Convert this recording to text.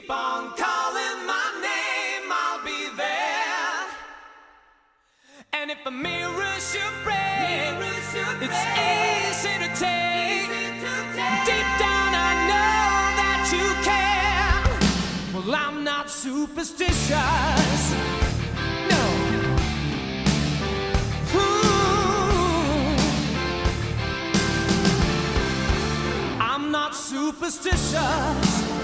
Keep on calling my name, I'll be there. And if a mirror should break, it's easy to take. Deep down I know that you care. Well, I'm not superstitious, no. Ooh. I'm not superstitious.